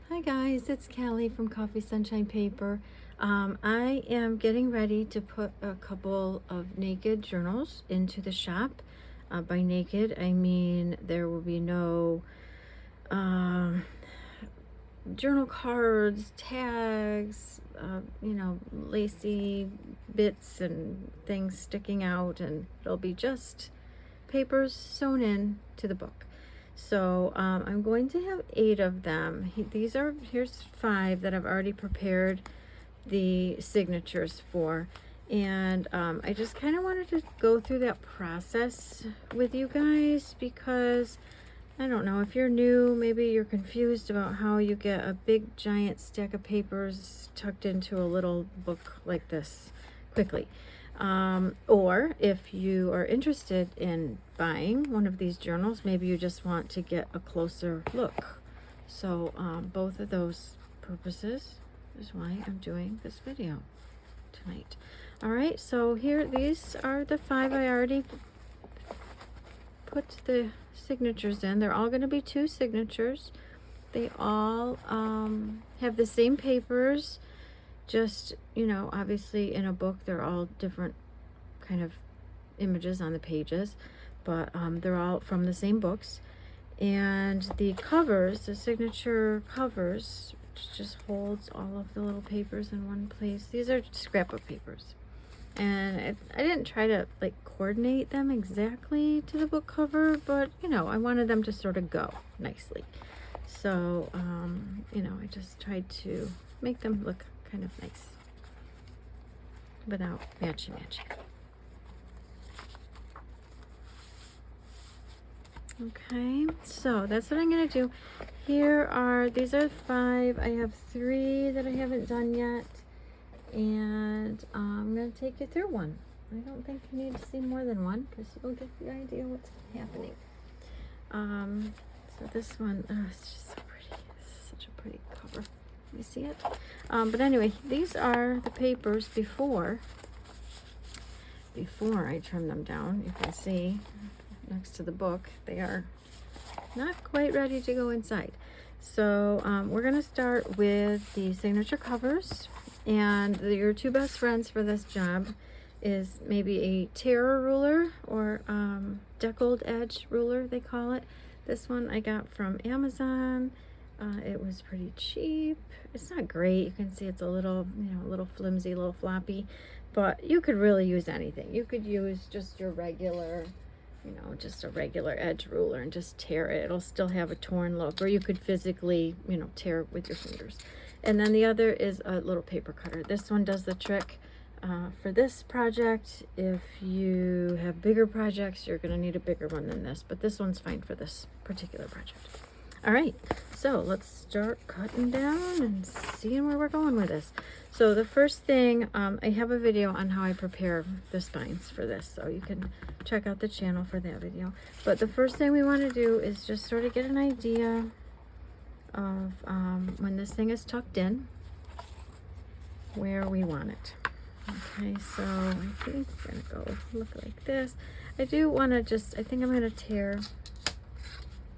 Hi guys, it's Callie from Coffee Sunshine Paper. I am getting ready to put a couple of naked journals into the shop. By naked, I mean there will be no journal cards, tags, lacy bits and things sticking out, and it'll be just papers sewn in to the book. So I'm going to have 8 of them. Here's 5 that I've already prepared the signatures for. And I just kind of wanted to go through that process with you guys because I don't know, if you're new, maybe you're confused about how you get a big giant stack of papers tucked into a little book like this quickly. Or if you are interested in buying one of these journals, maybe you just want to get a closer look. So both of those purposes is why I'm doing this video tonight. All right, so these are the 5 I already put the signatures in. They're all going to be 2 signatures. They all have the same papers, just, obviously in a book they're all different kind of images on the pages, but they're all from the same books. And the covers, the signature covers, which just holds all of the little papers in one place. These are scrapbook papers. And I didn't try to coordinate them exactly to the book cover, but I wanted them to sort of go nicely. So I just tried to make them look kind of nice without matchy. Okay, so that's what I'm gonna do. These are 5. I have 3 that I haven't done yet, and I'm going to take you through one. I don't think you need to see more than one because you'll get the idea what's happening. So this one, it's just so pretty. It's such a pretty cover. You see it? But anyway, these are the papers before I trim them down. You can see next to the book, they are not quite ready to go inside. So we're going to start with the signature covers. And your 2 best friends for this job is maybe a Terra ruler or deckled edge ruler, they call it. This one I got from Amazon. It was pretty cheap. It's not great. You can see it's a little, a little flimsy, a little floppy, but you could really use anything. You could use just your regular, just a regular edge ruler and just tear it. It'll still have a torn look, or you could physically, tear it with your fingers. And then the other is a little paper cutter. This one does the trick for this project. If you have bigger projects, you're going to need a bigger one than this, but this one's fine for this particular project. All right, so let's start cutting down and seeing where we're going with this. So the first thing, I have a video on how I prepare the spines for this, so you can check out the channel for that video. But the first thing we want to do is just sort of get an idea of when this thing is tucked in, where we want it. Okay, so I think it's gonna go look like this. I do want to I think I'm gonna tear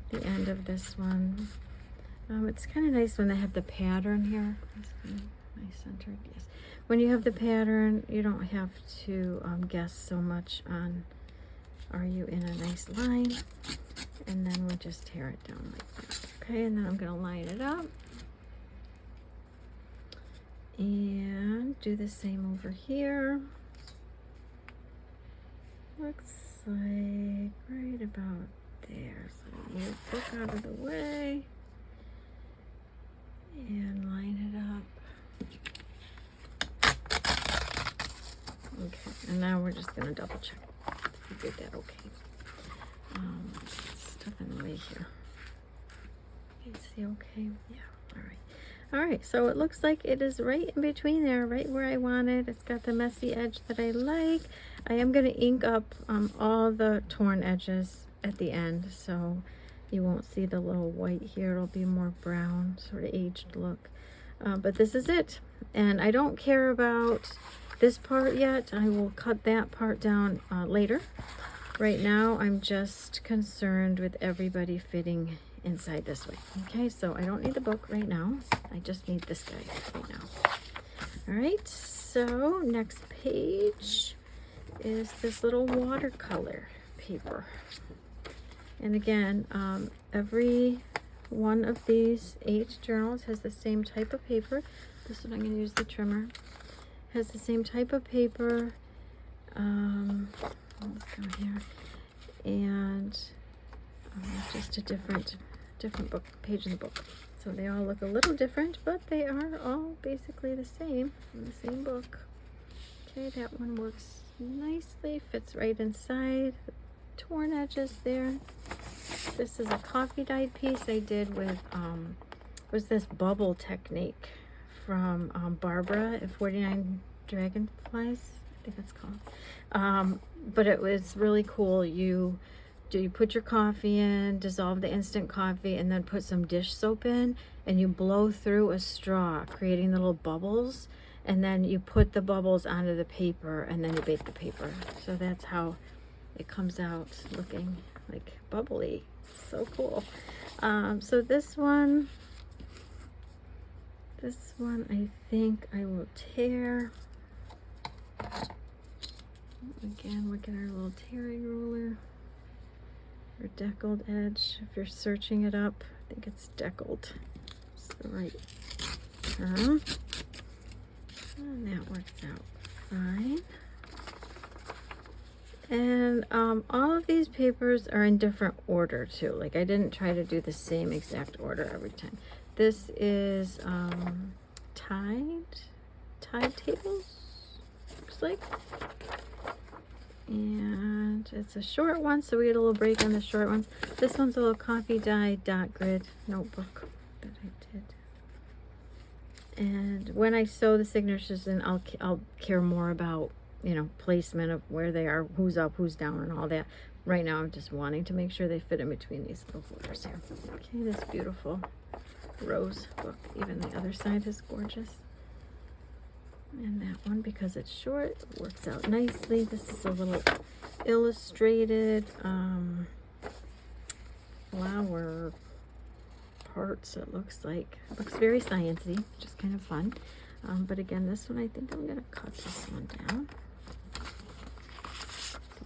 the end of this one. It's kind of nice when they have the pattern here. Nice centered, yes. When you have the pattern, you don't have to guess so much on, are you in a nice line? And then we'll just tear it down like that. Okay, and then I'm going to line it up and do the same over here. Looks like right about there. So move the book out of the way and line it up. Okay, and now we're just going to double check if we did that okay. Stuff in the way here. You see okay? Yeah, all right, so it looks like it is right in between there, right where I want it. It's got the messy edge that I like. I am going to ink up all the torn edges at the end, so you won't see the little white here. It'll be more brown, sort of aged look. But this is it, and I don't care about this part yet. I will cut that part down later. Right now, I'm just concerned with everybody fitting inside this way. Okay, so I don't need the book right now. I just need this guy right now. All right, so next page is this little watercolor paper. And again, every one of these 8 journals has the same type of paper. This one I'm going to use the trimmer. Has the same type of paper. Let's go here. And just a different book page in the book. So they all look a little different, but they are all basically the same in the same book. Okay, that one works nicely, fits right inside. The torn edges there. This is a coffee dyed piece I did with was this bubble technique from Barbara at 49 Dragonflies, I think that's called. But it was really cool. You put your coffee in, dissolve the instant coffee, and then put some dish soap in, and you blow through a straw, creating little bubbles, and then you put the bubbles onto the paper, and then you bake the paper. So that's how it comes out looking like bubbly. So cool. So this one I think I will tear. Again, look at our little tearing ruler. Or deckled edge. If you're searching it up, I think it's deckled. It's the right term. And that works out fine. And all of these papers are in different order too. Like I didn't try to do the same exact order every time. This is Tide Tables, looks like. And it's a short one, so we get a little break on the short ones. This one's a little coffee dye dot grid notebook that I did. And when I sew the signatures in, I'll care more about, you know, placement of where they are, who's up, who's down, and all that. Right now, I'm just wanting to make sure they fit in between these little folders here. Okay, this beautiful rose book. Even the other side is gorgeous. And that one, because it's short, works out nicely. This is a little illustrated flower parts, it looks like. It looks very sciencey, which is kind of fun. But again, this one, I think I'm going to cut this one down.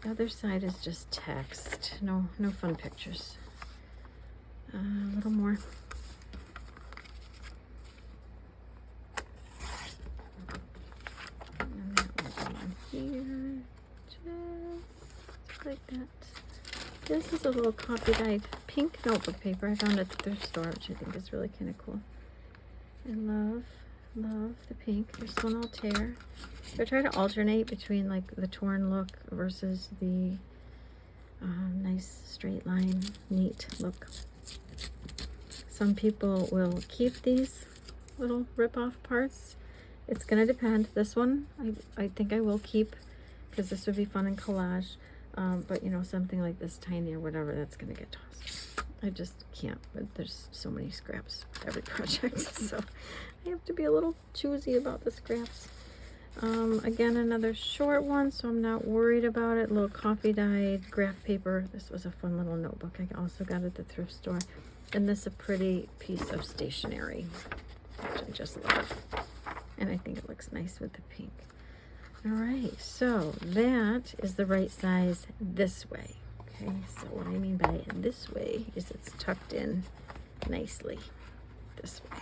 The other side is just text. No fun pictures. A little more. Here, just like that. This is a little coffee dyed pink notebook paper I found at the thrift store, which I think is really kind of cool. I love the pink. This one I'll tear. I try to alternate between like the torn look versus the nice straight line, neat look. Some people will keep these little rip-off parts. It's gonna depend. This one I think I will keep because this would be fun in collage. But you know, something like this tiny or whatever, that's gonna get tossed. I just can't. But there's so many scraps every project, so I have to be a little choosy about the scraps. Again, another short one, so I'm not worried about it. Little coffee dyed graph paper. This was a fun little notebook. I also got it at the thrift store. And this is a pretty piece of stationery, which I just love. And I think it looks nice with the pink. All right, so that is the right size this way. Okay, so what I mean by this way is it's tucked in nicely this way.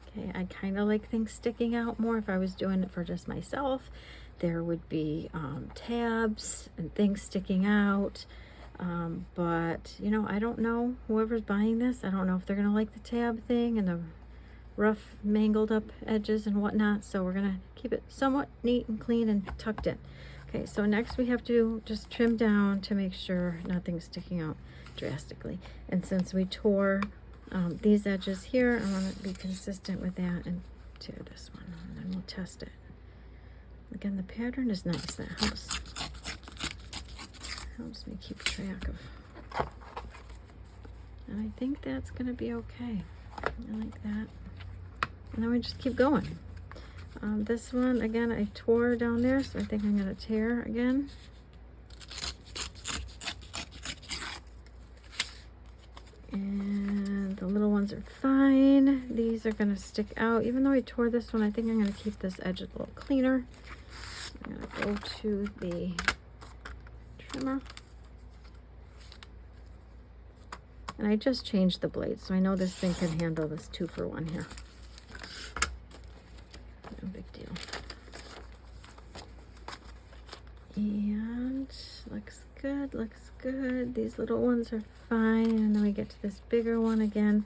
Okay, I kind of like things sticking out more. If I was doing it for just myself, there would be tabs and things sticking out. But, you know, I don't know whoever's buying this. I don't know if they're going to like the tab thing and the rough mangled up edges and whatnot, so we're gonna keep it somewhat neat and clean and tucked in. Okay, so next we have to just trim down to make sure nothing's sticking out drastically. And since we tore these edges here, I want to be consistent with that and tear this one, and then we'll test it. Again, the pattern is nice. That helps me keep track of. And I think that's gonna be okay. I like that. And then we just keep going. This one, again, I tore down there, so I think I'm going to tear again. And ones are fine. These are gonna stick out. Even though I tore this one, I think I'm gonna keep this edge a little cleaner. I'm gonna go to the trimmer. And I just changed the blade, so I know this thing can handle this 2-for-1 here. No big deal. And looks good, looks good. These little ones are fine. And then we get to this bigger one again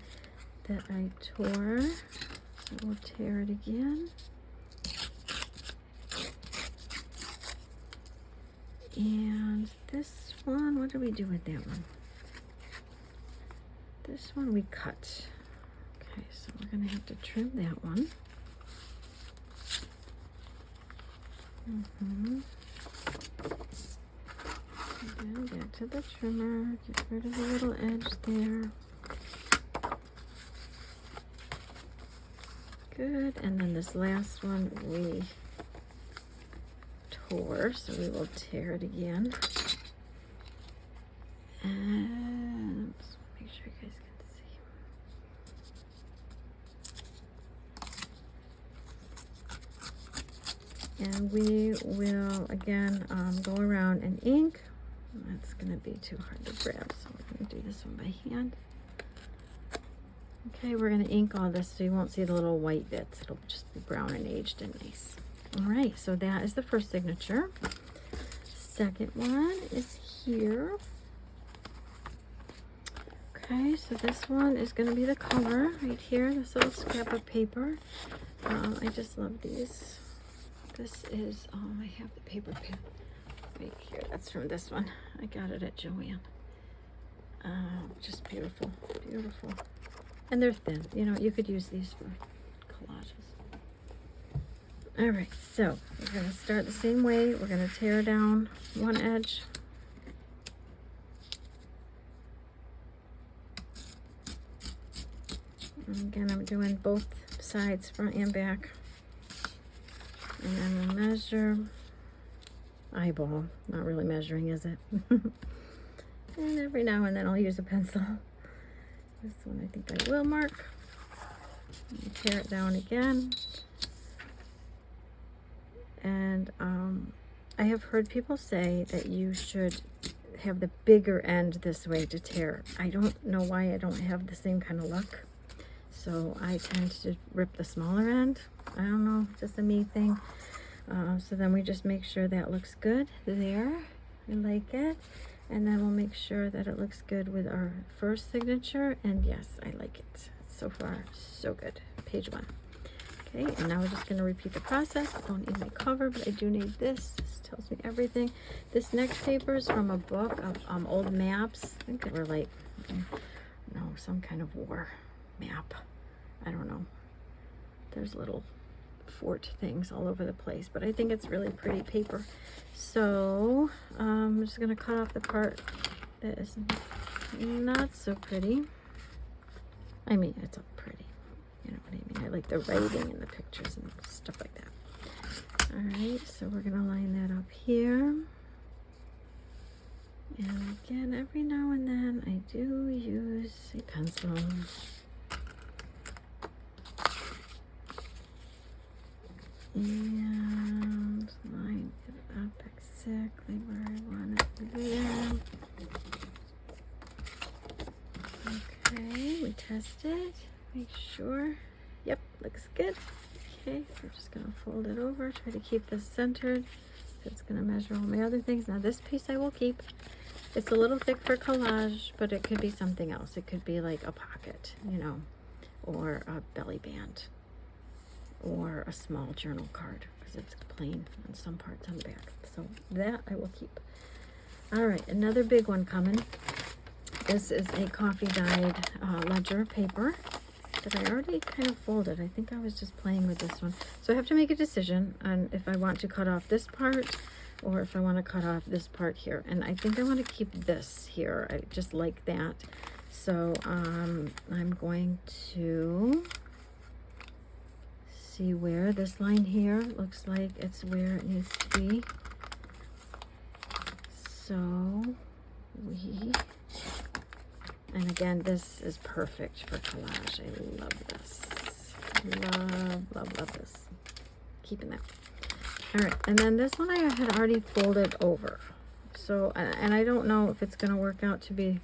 that I tore. So we'll tear it again. And this one, what do we do with that one? This one we cut. Okay, so we're gonna have to trim that one. Again, get to the trimmer, get rid of the little edge there. Good, and then this last one we tore, so we will tear it again. And just make sure you guys can see. And we will again go around and ink. That's going to be too hard to grab, so we're going to do this one by hand. Okay, we're going to ink all this so you won't see the little white bits. It'll just be brown and aged and nice. All right, so that is the first signature. Second one is here. Okay, so this one is going to be the color right here, this little scrap of paper. I just love these. This is, I have the paper pen right here. That's from this one. I got it at Joann. Just beautiful, beautiful. And they're thin. You know, you could use these for collages. All right, so we're going to start the same way. We're going to tear down one edge. And again, I'm doing both sides, front and back. And then we'll measure. Eyeball. Not really measuring, is it? And every now and then I'll use a pencil. This one I think I will mark. Tear it down again. And I have heard people say that you should have the bigger end this way to tear. I don't know why I don't have the same kind of luck. So I tend to rip the smaller end. I don't know, just a me thing. So then we just make sure that looks good there. I like it. And then we'll make sure that it looks good with our first signature. And yes, I like it. So far, so good. Page 1. Okay, and now we're just going to repeat the process. I don't need my cover, but I do need this. This tells me everything. This next paper is from a book of old maps. I think they were like, no, some kind of war map. I don't know. There's little fort things all over the place, but I think it's really pretty paper. So I'm just going to cut off the part that is not so pretty. I mean, it's all pretty. You know what I mean? I like the writing and the pictures and stuff like that. All right, so we're going to line that up here. And again, every now and then I do use a pencil. And line it up exactly where I want it there. Okay, we test it. Make sure. Yep, looks good. Okay, so we're just going to fold it over. Try to keep this centered. It's going to measure all my other things. Now this piece I will keep. It's a little thick for collage, but it could be something else. It could be like a pocket, you know, or a belly band, or a small journal card, because it's plain on some parts on the back. So that I will keep. All right, another big one coming. This is a coffee dyed ledger paper that I already kind of folded. I think I was just playing with this one. So I have to make a decision on if I want to cut off this part or if I want to cut off this part here. And I think I want to keep this here. I just like that. So I'm going to see where this line here looks like it's where it needs to be. So we And again, this is perfect for collage. I love this. Love this. Keeping that. All right, and then this one I had already folded over. So, and I don't know if it's going to work out to be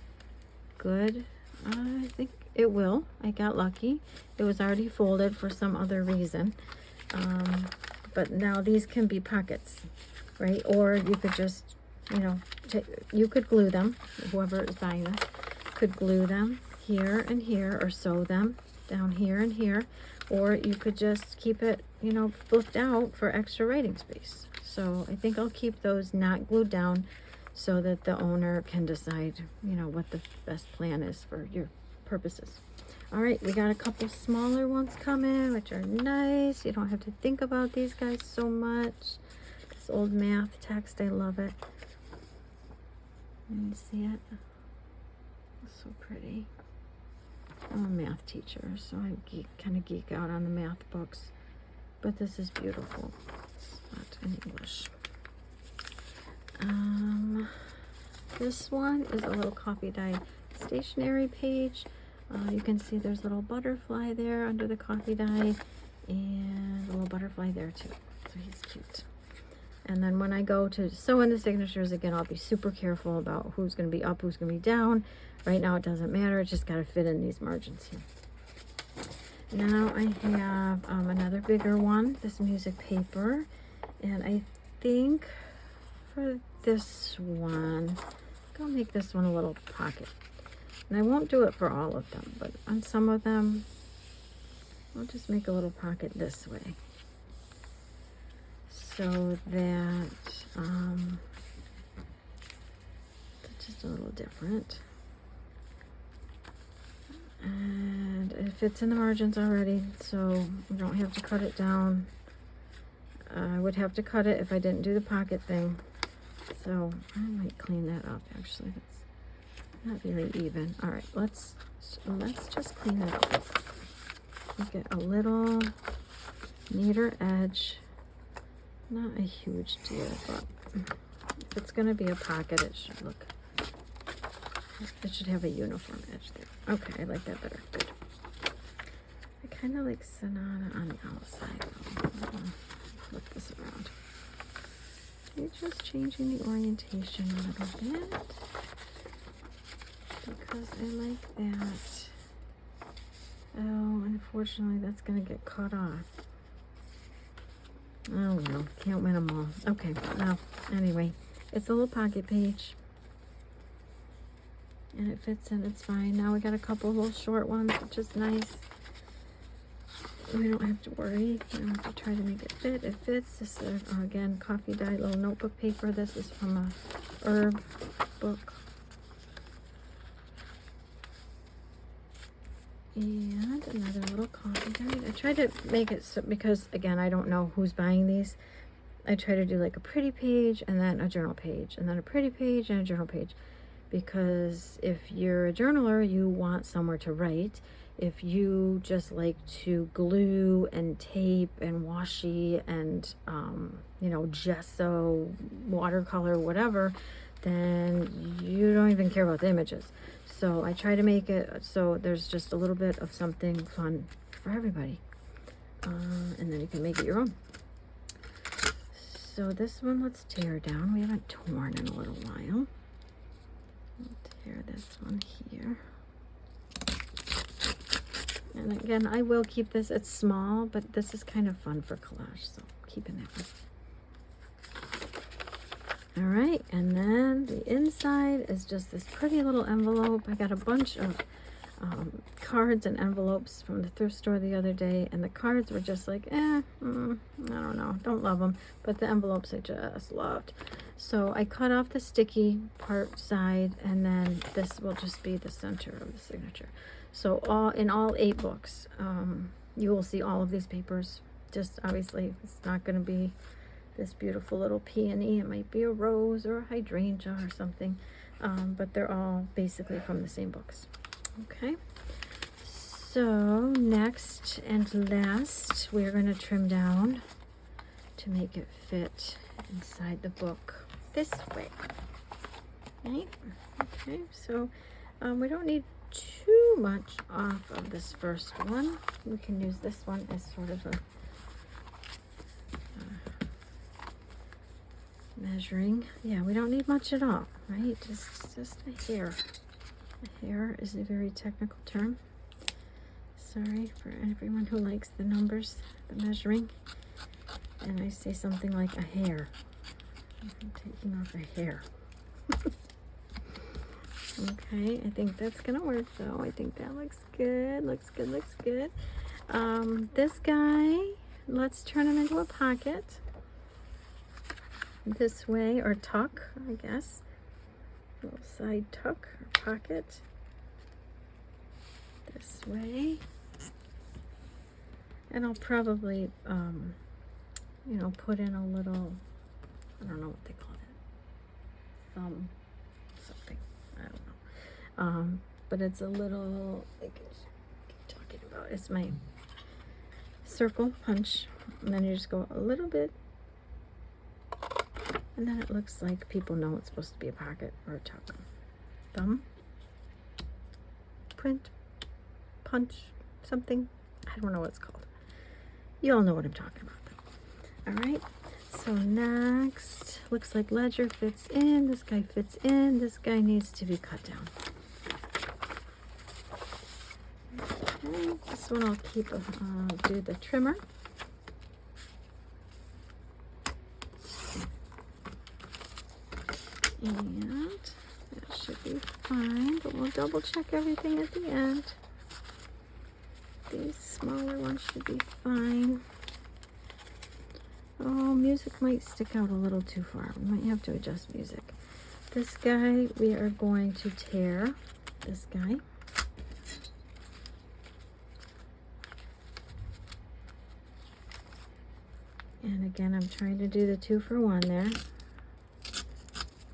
good. I think it will. I got lucky. It was already folded for some other reason. But now these can be pockets, right? Or you could just, you know, you could glue them. Whoever is buying this could glue them here and here, or sew them down here and here. Or you could just keep it, you know, flipped out for extra writing space. So I think I'll keep those not glued down so that the owner can decide, you know, what the best plan is for your purposes. All right, we got a couple smaller ones coming, which are nice. You don't have to think about these guys so much. This old math text, I love it. Can you see it? It's so pretty. I'm a math teacher, so I kind of geek out on the math books. But this is beautiful. It's not in English. This one is a little coffee dye stationery page. You can see there's a little butterfly there under the coffee dye, and a little butterfly there too. So he's cute. And then when I go to sew in the signatures, again, I'll be super careful about who's going to be up, who's going to be down. Right now it doesn't matter. It's just got to fit in these margins here. Now I have another bigger one, this music paper. And I think for this one, I'll make this one a little pocket. And I won't do it for all of them, but on some of them, I'll just make a little pocket this way. So that it's just a little different. And it fits in the margins already, so you don't have to cut it down. I would have to cut it if I didn't do the pocket thing. So I might clean that up, actually. That's not very even. All right, let's just clean it up. Get a little neater edge. Not a huge deal, but if it's going to be a pocket, it should have a uniform edge there. Okay, I like that better. Good. I kind of like Sonata on the outside, though. Flip this around. You're just changing the orientation a little bit because I like that. Oh, unfortunately, that's going to get cut off. Oh no, can't win them all. Okay, well, anyway, it's a little pocket page. And it fits in, it's fine. Now we got a couple of little short ones, which is nice. We don't have to worry. We don't have to try to make it fit. It fits. This is, again, coffee dye little notebook paper. This is from a herb book. And another little coffee dye. I tried to make it so, because, again, I don't know who's buying these. I try to do like a pretty page and then a journal page and then a pretty page and a journal page. Because if you're a journaler, you want somewhere to write. If you just like to glue and tape and washi and, you know, gesso, watercolor, whatever, then you don't even care about the images. So I try to make it so there's just a little bit of something fun for everybody. And then you can make it your own. So this one, let's tear down. We haven't torn in a little while. Tear this one here. And again, I will keep this. It's small, but this is kind of fun for collage, so keeping that one. All right, and then the inside is just this pretty little envelope. I got a bunch of cards and envelopes from the thrift store the other day, and the cards were just like, I don't know, don't love them, but the envelopes I just loved. So I cut off the sticky part side, and then this will just be the center of the signature. So in all 8 books, you will see all of these papers. Just obviously, it's not going to be this beautiful little peony. It might be a rose or a hydrangea or something, but they're all basically from the same books. Okay, so next and last, we're going to trim down to make it fit inside the book this way. Right? Okay, so we don't need too much off of this first one. We can use this one as sort of a measuring. Yeah, we don't need much at all, right? Just a hair. A hair is a very technical term. Sorry for everyone who likes the numbers, the measuring. And I say something like a hair. I'm taking off a hair. Okay, I think that's gonna work though. I think that looks good, looks good, looks good. This guy, let's turn him into a pocket. This way, or tuck, I guess. A little side tuck or pocket. This way. And I'll probably, you know, put in a little, I don't know what they call it. Thumb, something. I don't know. But it's a little, I keep talking about, it's my circle punch. And then you just go a little bit. And then it looks like people know it's supposed to be a pocket or a tuck. Thumb, print, punch, something. I don't know what it's called. You all know what I'm talking about though. All right, so next, looks like ledger fits in. This guy fits in. This guy needs to be cut down. Okay, this one I'll keep, do the trimmer. And that should be fine, but we'll double check everything at the end. These smaller ones should be fine. Oh, music might stick out a little too far. We might have to adjust music. This guy, we are going to tear this guy. And again, I'm trying to do the 2-for-1 there.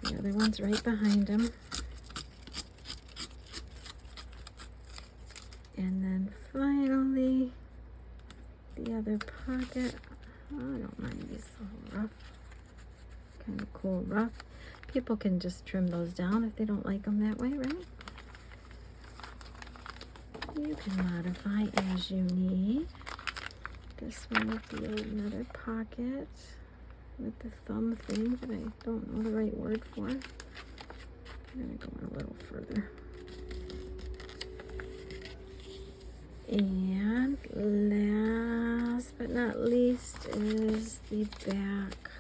The other one's right behind him. And then finally, the other pocket. I don't mind these little rough, kind of cool rough. People can just trim those down if they don't like them that way, right? You can modify as you need. This one would be another pocket with the thumb thing that I don't know the right word for. I'm gonna go in a little further. And last but not least is the back,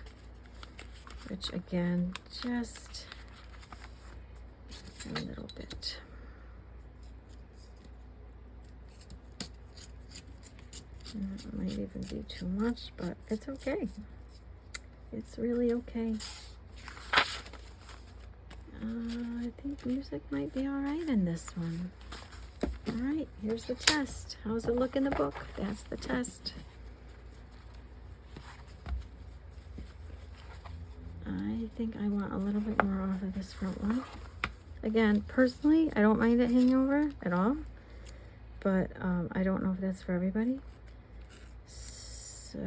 which again, just a little bit. And that might even be too much, but it's okay. It's really okay. I think music might be all right in this one. All right, here's the test. How's it look in the book? That's the test. I think I want a little bit more off of this front one. Again, personally, I don't mind it hanging over at all, but I don't know if that's for everybody. So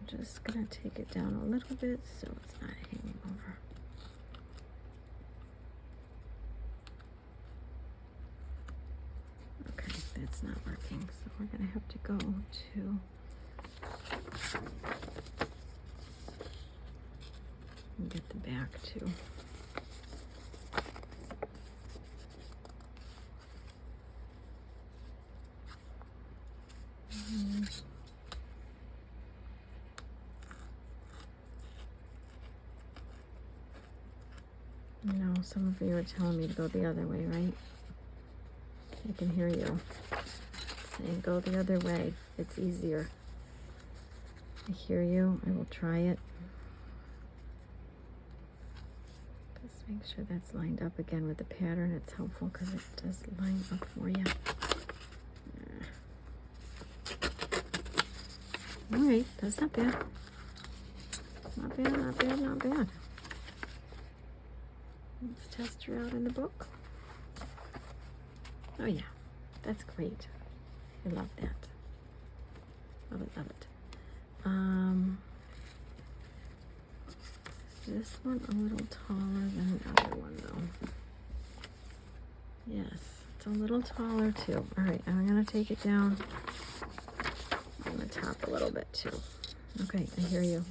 just gonna take it down a little bit so it's not hanging over. Okay, that's not working, so we're gonna have to go to and get the back too. No, some of you are telling me to go the other way, right? I can hear you saying go the other way. It's easier. I hear you. I will try it. Just make sure that's lined up again with the pattern. It's helpful because it does line up for you. All right, that's not bad. Not bad, not bad, not bad. Let's test her out in the book. Oh yeah, that's great. I love that. Love it, love it. This one a little taller than the other one though. Yes, It's a little taller too. All right, I'm gonna take it down on the top a little bit too. Okay, I hear you.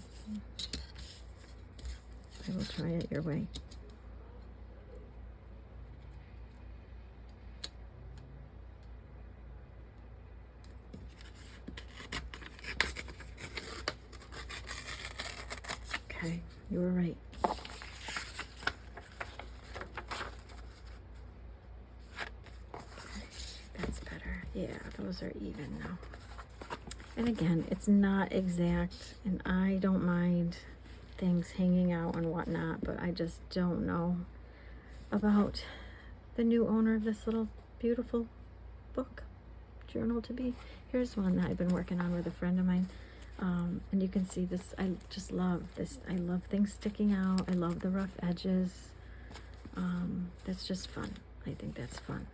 I will try it your way. Okay, you were right. That's better. Yeah, those are even now. And again, it's not exact, and I don't mind things hanging out and whatnot, but I just don't know about the new owner of this little beautiful book, journal to be. Here's one that I've been working on with a friend of mine. And you can see this, I just love this. I love things sticking out. I love the rough edges. That's just fun. I think that's fun.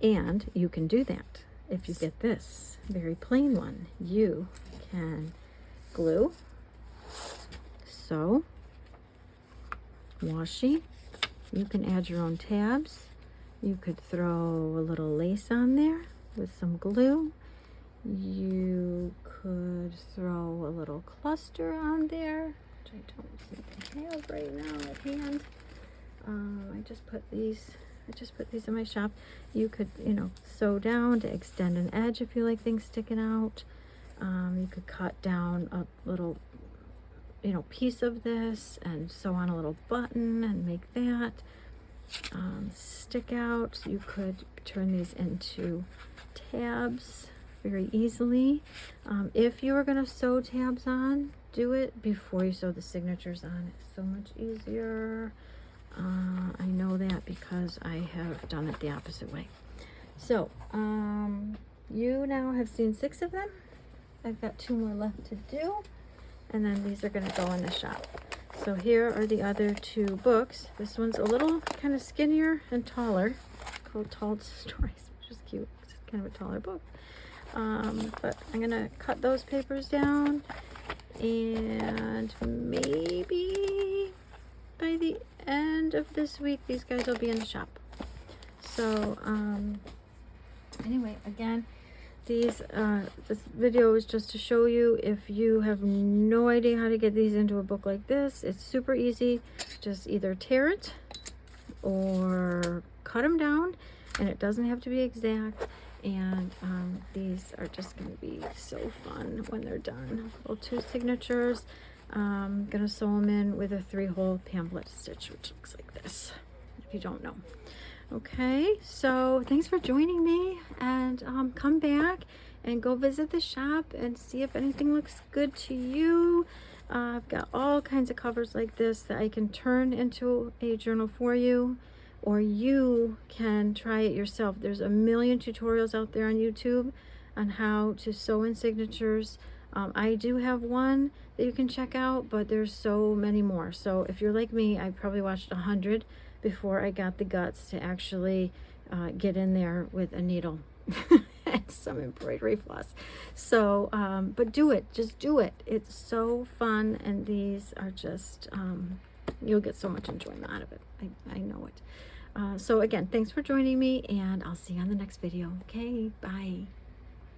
And you can do that if you get this very plain one. You can glue, sew, washi. You can add your own tabs. You could throw a little lace on there with some glue. You could throw a little cluster on there, which I don't think I have right now at hand. I just put these in my shop. You could, you know, sew down to extend an edge if you like things sticking out. You could cut down a little, you know, piece of this and sew on a little button and make that stick out. You could turn these into tabs very easily. If you were going to sew tabs on, do it before you sew the signatures on. It's so much easier. I know that because I have done it the opposite way. So you now have seen 6 of them. I've got 2 more left to do, and then these are going to go in the shop. So here are the other 2 books. This one's a little kind of skinnier and taller, called Tall Stories, which is cute. It's kind of a taller book. But I'm gonna cut those papers down, and maybe by the end of this week these guys will be in the shop. So anyway, again, this video is just to show you, if you have no idea how to get these into a book like this, it's super easy. Just either tear it or cut them down, and it doesn't have to be exact. And these are just going to be so fun when they're done. Little 2 signatures. I'm going to sew them in with a 3-hole pamphlet stitch, which looks like this, if you don't know. Okay, so thanks for joining me, and come back and go visit the shop and see if anything looks good to you. I've got all kinds of covers like this that I can turn into a journal for you, or you can try it yourself. There's a million tutorials out there on YouTube on how to sew in signatures. I do have one that you can check out, but there's so many more. So if you're like me, I probably watched 100 before I got the guts to actually get in there with a needle and some embroidery floss. So, but do it, just do it. It's so fun, and these are just, you'll get so much enjoyment out of it. I know it. So again, thanks for joining me, and I'll see you on the next video. Okay, bye.